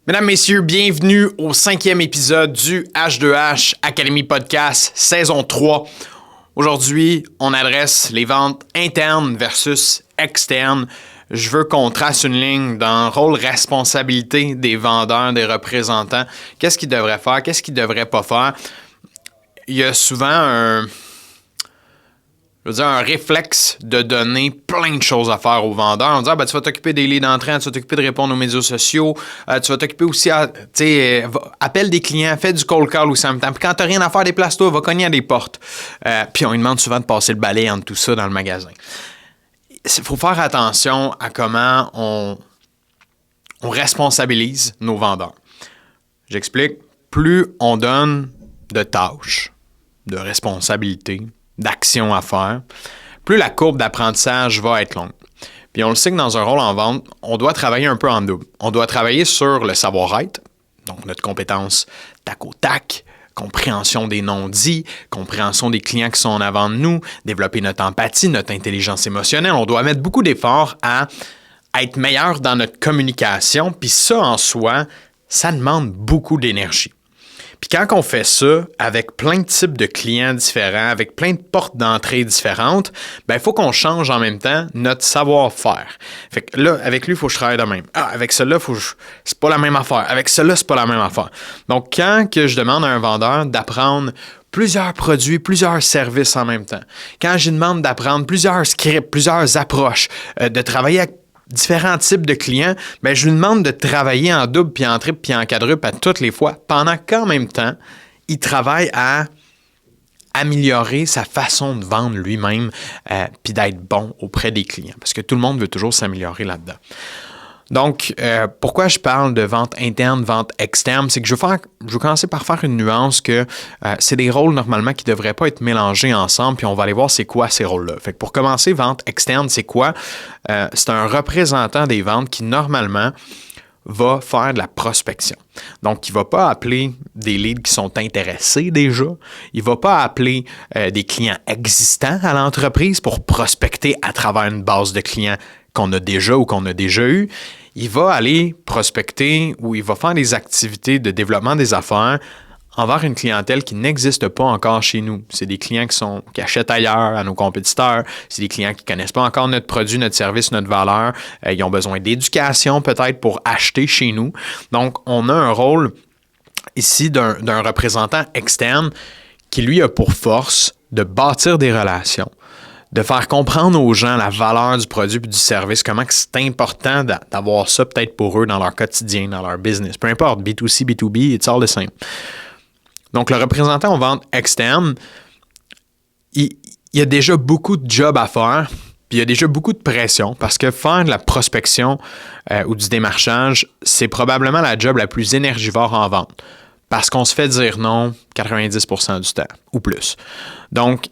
Mesdames, Messieurs, bienvenue au 5e épisode du H2H Academy Podcast, saison 3. Aujourd'hui, on adresse les ventes internes versus externes. Je veux qu'on trace une ligne dans le rôle responsabilité des vendeurs, des représentants. Qu'est-ce qu'ils devraient faire, qu'est-ce qu'ils ne devraient pas faire. Il y a souvent un réflexe de donner plein de choses à faire aux vendeurs. On dit, tu vas t'occuper des leads d'entrée, tu vas t'occuper de répondre aux médias sociaux, tu vas t'occuper aussi appelle des clients, fais du cold call aussi en même temps. Puis quand tu n'as rien à faire, déplace-toi, va cogner à des portes. Puis on lui demande souvent de passer le balai entre tout ça dans le magasin. Il faut faire attention à comment on responsabilise nos vendeurs. J'explique. Plus on donne de tâches, de responsabilités, d'actions à faire, plus la courbe d'apprentissage va être longue. Puis on le sait que dans un rôle en vente, on doit travailler un peu en double. On doit travailler sur le savoir-être, donc notre compétence tac au tac, compréhension des non-dits, compréhension des clients qui sont en avant de nous, développer notre empathie, notre intelligence émotionnelle. On doit mettre beaucoup d'efforts à être meilleur dans notre communication, puis ça en soi, ça demande beaucoup d'énergie. Puis quand on fait ça avec plein de types de clients différents, avec plein de portes d'entrée différentes, il faut qu'on change en même temps notre savoir-faire. Fait que là, avec lui, il faut que je travaille de même. Avec celui-là, c'est pas la même affaire. Avec celui-là, c'est pas la même affaire. Donc, quand que je demande à un vendeur d'apprendre plusieurs produits, plusieurs services en même temps, quand je lui demande d'apprendre plusieurs scripts, plusieurs approches, de travailler avec différents types de clients, je lui demande de travailler en double, puis en triple, puis en quadruple à toutes les fois, pendant qu'en même temps, il travaille à améliorer sa façon de vendre lui-même, puis d'être bon auprès des clients. Parce que tout le monde veut toujours s'améliorer là-dedans. Donc, pourquoi je parle de vente interne, vente externe, c'est que je veux commencer par faire une nuance que c'est des rôles normalement qui ne devraient pas être mélangés ensemble, puis on va aller voir c'est quoi ces rôles-là. Fait que pour commencer, vente externe, c'est quoi? C'est un représentant des ventes qui normalement va faire de la prospection. Donc, il ne va pas appeler des leads qui sont intéressés déjà. Il ne va pas appeler des clients existants à l'entreprise pour prospecter à travers une base de clients qu'on a déjà ou qu'on a déjà eu. Il va aller prospecter ou il va faire des activités de développement des affaires envers une clientèle qui n'existe pas encore chez nous. C'est des clients qui achètent ailleurs à nos compétiteurs. C'est des clients qui ne connaissent pas encore notre produit, notre service, notre valeur. Ils ont besoin d'éducation peut-être pour acheter chez nous. Donc, on a un rôle ici d'un représentant externe qui, lui, a pour force de bâtir des relations, de faire comprendre aux gens la valeur du produit et du service, comment c'est important d'avoir ça peut-être pour eux dans leur quotidien, dans leur business. Peu importe, B2C, B2B, it's all the same. Donc, le représentant en vente externe, il y a déjà beaucoup de jobs à faire, puis il y a déjà beaucoup de pression parce que faire de la prospection ou du démarchage, c'est probablement la job la plus énergivore en vente. Parce qu'on se fait dire non 90% du temps ou plus. Donc,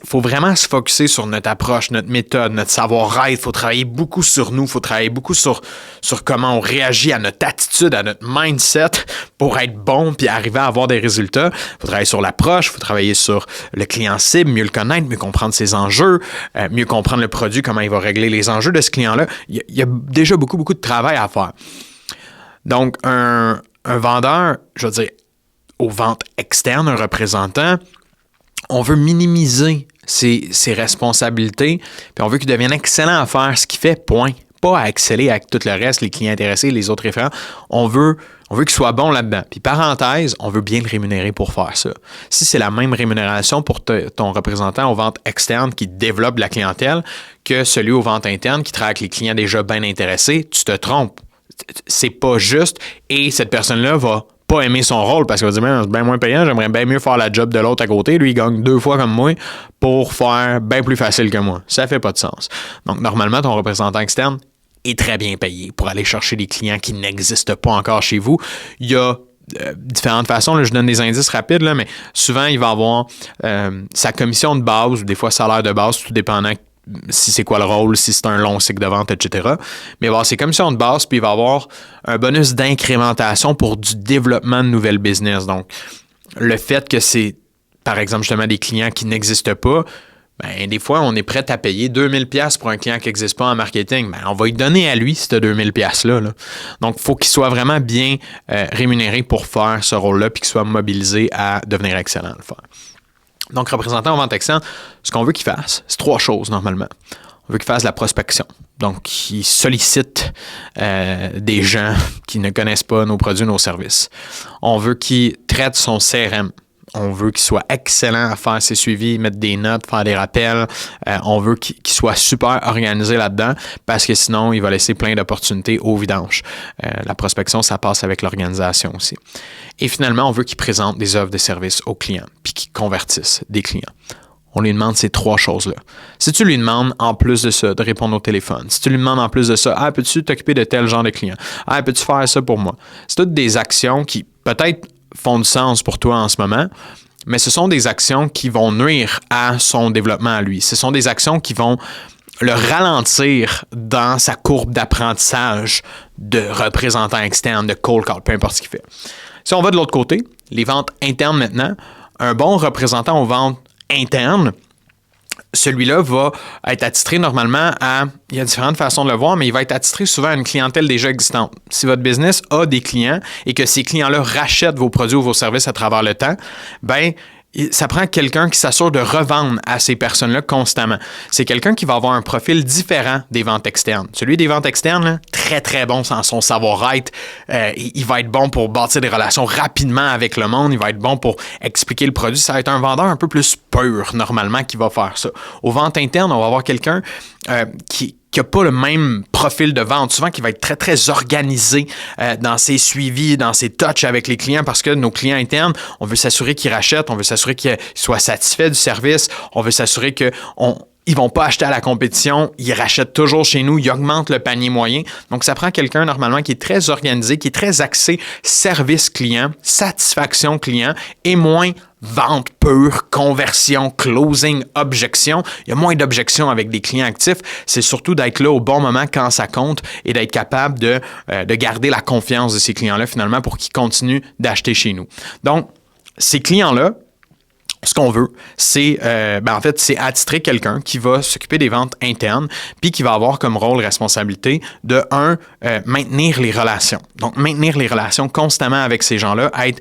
faut vraiment se focusser sur notre approche, notre méthode, notre savoir-être. Il faut travailler beaucoup sur nous. Il faut travailler beaucoup sur comment on réagit à notre attitude, à notre mindset pour être bon puis arriver à avoir des résultats. Il faut travailler sur l'approche. Il faut travailler sur le client cible, mieux le connaître, mieux comprendre ses enjeux, mieux comprendre le produit, comment il va régler les enjeux de ce client-là. Il y a déjà beaucoup, beaucoup de travail à faire. Donc, un vendeur, je veux dire, aux ventes externes, un représentant, on veut minimiser ses responsabilités, puis on veut qu'il devienne excellent à faire ce qu'il fait, point. Pas à exceller avec tout le reste, les clients intéressés, les autres référents. On veut qu'il soit bon là-dedans. Puis parenthèse, on veut bien le rémunérer pour faire ça. Si c'est la même rémunération pour ton représentant aux ventes externes qui développe la clientèle que celui aux ventes internes qui travaille avec les clients déjà bien intéressés, tu te trompes. C'est pas juste et cette personne-là va pas aimer son rôle parce qu'il va dire c'est bien moins payant, j'aimerais bien mieux faire la job de l'autre à côté. Lui, il gagne 2 fois comme moi pour faire bien plus facile que moi. Ça fait pas de sens. Donc, normalement, ton représentant externe est très bien payé pour aller chercher des clients qui n'existent pas encore chez vous. Il y a différentes façons. Là, je donne des indices rapides, là, mais souvent, il va avoir sa commission de base ou des fois salaire de base, tout dépendant si c'est quoi le rôle, si c'est un long cycle de vente, etc. Mais il va avoir ses commissions de base, puis il va avoir un bonus d'incrémentation pour du développement de nouvelles business. Donc, le fait que c'est, par exemple, justement, des clients qui n'existent pas, Ben, des fois, on est prêt à payer 2000$ pour un client qui n'existe pas en marketing. Ben, on va lui donner à lui ce 2000$-là. Là. Donc, il faut qu'il soit vraiment bien rémunéré pour faire ce rôle-là puis qu'il soit mobilisé à devenir excellent à le faire. Donc, représentant en vente externe, ce qu'on veut qu'il fasse, c'est 3 choses normalement. On veut qu'il fasse de la prospection. Donc, il sollicite des gens qui ne connaissent pas nos produits, nos services. On veut qu'il traite son CRM. On veut qu'il soit excellent à faire ses suivis, mettre des notes, faire des rappels. On veut qu'il soit super organisé là-dedans parce que sinon, il va laisser plein d'opportunités au vidange. La prospection, ça passe avec l'organisation aussi. Et finalement, on veut qu'il présente des offres de services aux clients puis qu'il convertisse des clients. On lui demande ces 3 choses-là. Si tu lui demandes, en plus de ça, de répondre au téléphone, si tu lui demandes en plus de ça, « peux-tu t'occuper de tel genre de client? Peux-tu faire ça pour moi? » C'est toutes des actions qui peut-être font du sens pour toi en ce moment, mais ce sont des actions qui vont nuire à son développement à lui. Ce sont des actions qui vont le ralentir dans sa courbe d'apprentissage de représentant externe, de cold call, peu importe ce qu'il fait. Si on va de l'autre côté, les ventes internes maintenant, un bon représentant aux ventes internes, celui-là va être attitré normalement à, il y a différentes façons de le voir, mais il va être attitré souvent à une clientèle déjà existante. Si votre business a des clients et que ces clients-là rachètent vos produits ou vos services à travers le temps, ben ça prend quelqu'un qui s'assure de revendre à ces personnes-là constamment. C'est quelqu'un qui va avoir un profil différent des ventes externes. Celui des ventes externes, là, très, très bon sans son savoir-être. Il va être bon pour bâtir des relations rapidement avec le monde. Il va être bon pour expliquer le produit. Ça va être un vendeur un peu plus pur, normalement, qui va faire ça. Aux ventes internes, on va avoir quelqu'un qui n'a pas le même profil de vente, souvent qui va être très, très organisé dans ses suivis, dans ses touches avec les clients, parce que nos clients internes, on veut s'assurer qu'ils rachètent, on veut s'assurer qu'ils soient satisfaits du service, on veut s'assurer qu'ils ne vont pas acheter à la compétition, ils rachètent toujours chez nous, ils augmentent le panier moyen. Donc, ça prend quelqu'un normalement qui est très organisé, qui est très axé service client, satisfaction client et moins vente pure, conversion, closing, objection. Il y a moins d'objections avec des clients actifs. C'est surtout d'être là au bon moment quand ça compte et d'être capable de garder la confiance de ces clients-là finalement pour qu'ils continuent d'acheter chez nous. Donc, ces clients-là, ce qu'on veut, c'est c'est attitrer quelqu'un qui va s'occuper des ventes internes puis qui va avoir comme rôle, responsabilité de maintenir les relations. Donc, maintenir les relations constamment avec ces gens-là, être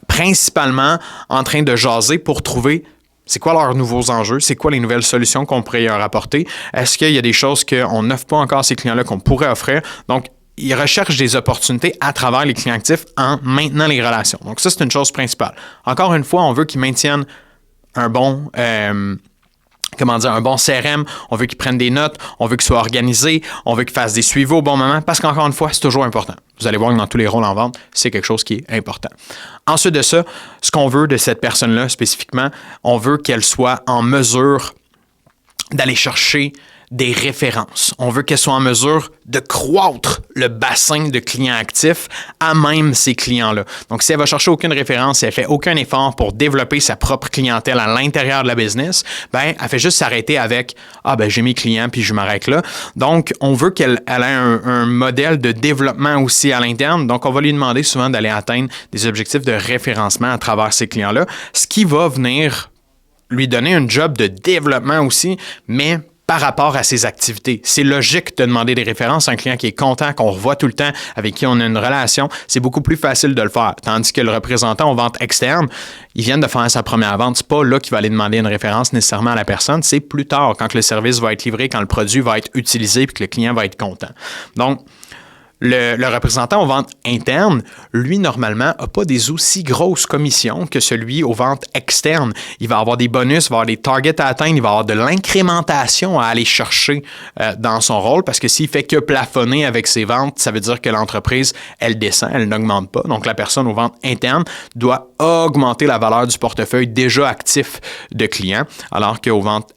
principalement en train de jaser pour trouver c'est quoi leurs nouveaux enjeux, c'est quoi les nouvelles solutions qu'on pourrait leur apporter, est-ce qu'il y a des choses qu'on n'offre pas encore à ces clients-là qu'on pourrait offrir. Donc, ils recherchent des opportunités à travers les clients actifs en maintenant les relations. Donc, ça, c'est une chose principale. Encore une fois, on veut qu'ils maintiennent un bon un bon CRM, on veut qu'ils prennent des notes, on veut qu'ils soient organisés, on veut qu'ils fassent des suivis au bon moment, parce qu'encore une fois, c'est toujours important. Vous allez voir que dans tous les rôles en vente, c'est quelque chose qui est important. Ensuite de ça, ce qu'on veut de cette personne-là spécifiquement, on veut qu'elle soit en mesure d'aller chercher des références. On veut qu'elle soit en mesure de croître le bassin de clients actifs à même ces clients-là. Donc, si elle va chercher aucune référence, si elle fait aucun effort pour développer sa propre clientèle à l'intérieur de la business, elle fait juste s'arrêter avec « j'ai mes clients puis je m'arrête là ». Donc, on veut qu'elle ait un modèle de développement aussi à l'interne. Donc, on va lui demander souvent d'aller atteindre des objectifs de référencement à travers ces clients-là, ce qui va venir lui donner un job de développement aussi, mais par rapport à ses activités. C'est logique de demander des références à un client qui est content, qu'on revoit tout le temps, avec qui on a une relation. C'est beaucoup plus facile de le faire. Tandis que le représentant aux ventes externes, il vient de faire sa première vente. C'est pas là qu'il va aller demander une référence nécessairement à la personne. C'est plus tard, quand le service va être livré, quand le produit va être utilisé et que le client va être content. Donc, le représentant aux ventes internes, lui, normalement, n'a pas des aussi grosses commissions que celui aux ventes externes. Il va avoir des bonus, il va avoir des targets à atteindre, il va avoir de l'incrémentation à aller chercher dans son rôle parce que s'il fait que plafonner avec ses ventes, ça veut dire que l'entreprise, elle descend, elle n'augmente pas. Donc, la personne aux ventes internes doit augmenter la valeur du portefeuille déjà actif de clients, alors qu'aux ventes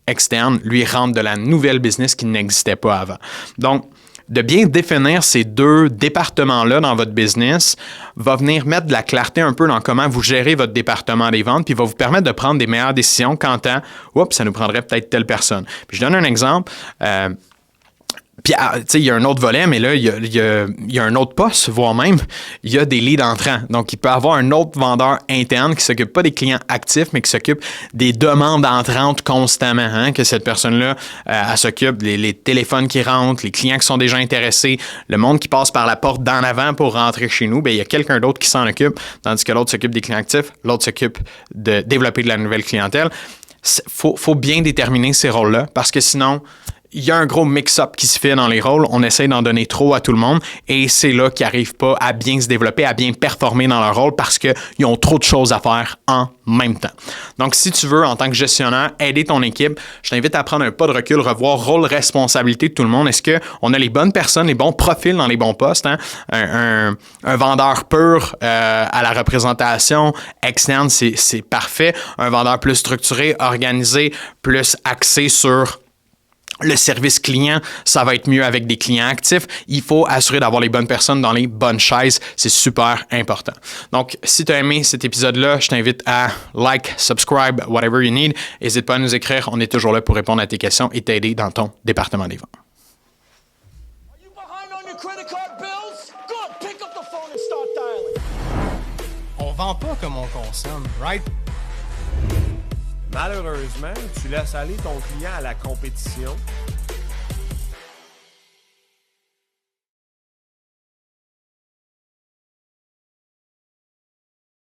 externes, lui, rentre de la nouvelle business qui n'existait pas avant. Donc, de bien définir ces 2 départements-là dans votre business va venir mettre de la clarté un peu dans comment vous gérez votre département des ventes, puis va vous permettre de prendre des meilleures décisions quant à « Oups, ça nous prendrait peut-être telle personne ». Puis je donne un exemple. Puis, tu sais, il y a un autre volet, mais là, il y a un autre poste, voire même, il y a des leads entrants. Donc, il peut y avoir un autre vendeur interne qui ne s'occupe pas des clients actifs, mais qui s'occupe des demandes entrantes constamment. Hein, que cette personne-là, elle s'occupe les téléphones qui rentrent, les clients qui sont déjà intéressés, le monde qui passe par la porte d'en avant pour rentrer chez nous. Bien, il y a quelqu'un d'autre qui s'en occupe, tandis que l'autre s'occupe des clients actifs, l'autre s'occupe de développer de la nouvelle clientèle. Faut bien déterminer ces rôles-là, parce que sinon, il y a un gros mix-up qui se fait dans les rôles. On essaie d'en donner trop à tout le monde et c'est là qu'ils n'arrivent pas à bien se développer, à bien performer dans leur rôle parce qu'ils ont trop de choses à faire en même temps. Donc, si tu veux, en tant que gestionnaire, aider ton équipe, je t'invite à prendre un pas de recul, revoir rôle, responsabilité de tout le monde. Est-ce qu'on a les bonnes personnes, les bons profils dans les bons postes? Hein? Un vendeur pur à la représentation externe, c'est parfait. Un vendeur plus structuré, organisé, plus axé sur le service client, ça va être mieux avec des clients actifs. Il faut assurer d'avoir les bonnes personnes dans les bonnes chaises. C'est super important. Donc, si tu as aimé cet épisode-là, je t'invite à like, subscribe, whatever you need. N'hésite pas à nous écrire. On est toujours là pour répondre à tes questions et t'aider dans ton département des ventes. On vend pas comme on consomme, right? Malheureusement, tu laisses aller ton client à la compétition,